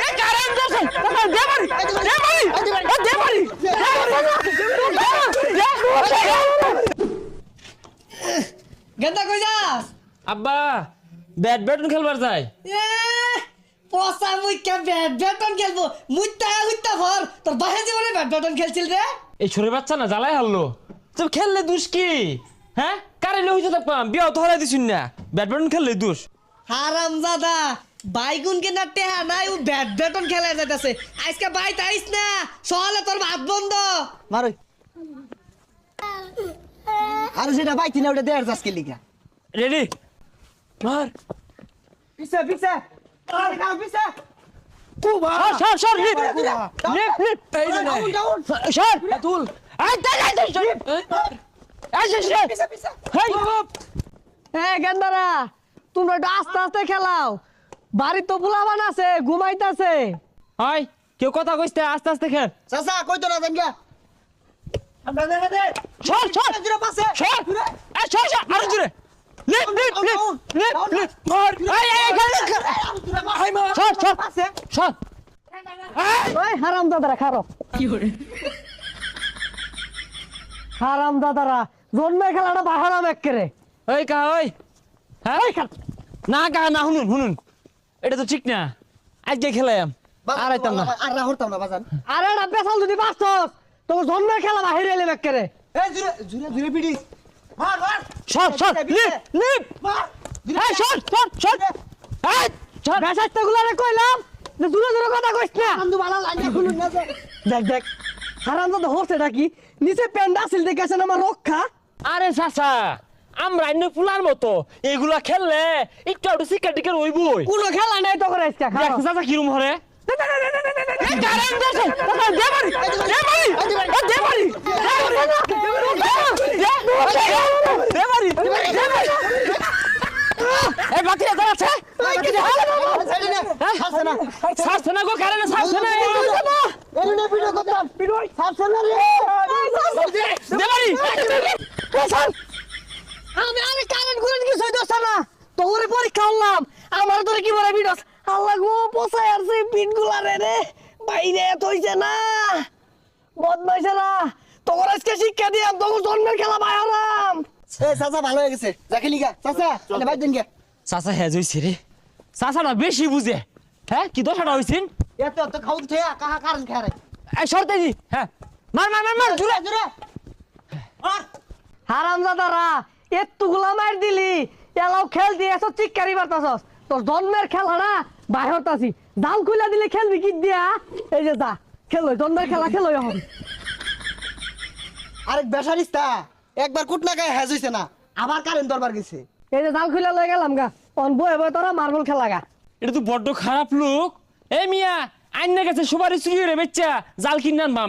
এ কারণ দোষ দে মারি দে মারি গেন্দা কই যাস আব্বা ব্যাডমিন্টন খেলবার যাই এ পসা মুই কে ব্যাডমিন্টন খেলবো মুইতা ভর তোর বাহে জীবনে ব্যাডমিন্টন খেলছিল রে এই ছোট বাচ্চা না জ্বালাই হারলো তুই খেললে দোষ কি হ্যাঁ কারেন্ট হইতে থাকবাম বিয়া তো হরাই দিছুন না ব্যাডমিন্টন খেললে দোষ হারামজাদা বাইগুন কে না টেহা নাই ও ব্যাডমিন্টন খেলা যাইতাছে আজকে বাই তাইস না সকালে তোর ভাত বন্ধ মারই আর সেটা পাইতি না ওটা দেড় যাসকে লিগা রেডি মার পিছে পিছে আরে কাও পিছে সর লিপ এই যে ডাউন ডাউন সর তুল আই তাই সর এই যে সর পিছে পিছে হেই এ গেন্দারা তোমরা একটু আস্তে আস্তে খেলাও বাড়ি তো বুলাবান আছে ঘুমাইতাছে হাই কেউ কথা কইতে আস্তে আস্তে খেল চাচা কই তো না দেন গা আমরা দেখা দে সর জুরে পাশে সর এই সর আর জুরে লিপ মার এই খেল আই মার সর পাশে সর ওই হারামজাদারা খারো হারামজাদারা জন্মের খেলাটা বাহারাম এক্কেরে ওই কা ওই হ্যাঁ না কা না শুনুন এটা তো ঠিক না আজকে খেলাম আর আইতাম না আর রাহরতাম না বাজান আরে না পেছাল যদি বাঁচছস তোর জন্মের খেলা বাহিরে এলে এক্কেরে এই জুরে জুরে জুরে পিডিস মার মার সর লিপ মার এই সর এই সর বেসাইতেগুলারে কইলাম যে দূরে দূরে কথা কইস না বন্ধু বালা লাইনা খুলুন না যে দেখ হারামজাদা হচ্ছেটা কি নিচে প্যান্ট আসিল দেখেছেন আমার রক্ষা আরে চাচা আমরা অন্য ফুলার মতো এগুলা খেললে একটু একটু শিক্ষা টিকার হইবই কোনো খেলা নাই তো করে আজকে খাও দেখো চাচা কিরম হরে ছাড়ছে না গো কারণে ছাড়ছে না এর না ভিডিও করতাম ভিডিও সাবছে না রে দেবারি আমি আরে কারেন্ট করে কি সই দোস্ত না তোরে পরীক্ষা হলাম আমার তোরে কি বলে বিডস আল্লাহ গো পোছায় আর সেই পিটগুলা রে বাইরে তইছে না বদমাইছে না তোর আজকে শিক্ষা দিয়াম তোর জন্মের খেলা বাইরাম এই চাচা ভালো হয়ে গেছে যাকে লিগা চাচা তাহলে ভাই দেন গে চাচা হ্যাঁ জইছে রে চাচাটা বেশি বুঝে হ্যাঁ কি দশাটা হইছিন এত এত খাও তো কাহা কারণ খারে এই সরতে দি হ্যাঁ মার জুরে জুরে মার হারামজাদারা এতগুলা মার দিলি এলাও খেল দিয়ে এসব চিৎকারি মারতাছস তোর জন্মের খেলা না বাইরতাছি জাল খুলে দিলে খেলবি কি দিয়া এই যে যা খেলো জন্মের খেলা খেলো এখন আরেক বেসারিস্তা একবার কুট লাগায় হ্যাজ হইছে না আবার কারেন্ট দরবার গেছে এই যে জাল খুলে লয়ে গেলাম গা অন বয়ে বয়ে তোরা মার্বল খেলা গা এটা তো বড্ড খারাপ লোক এই মিয়া আইনের কাছে সবারই চুরি রে বেচ্চা জাল কিনে আনবাম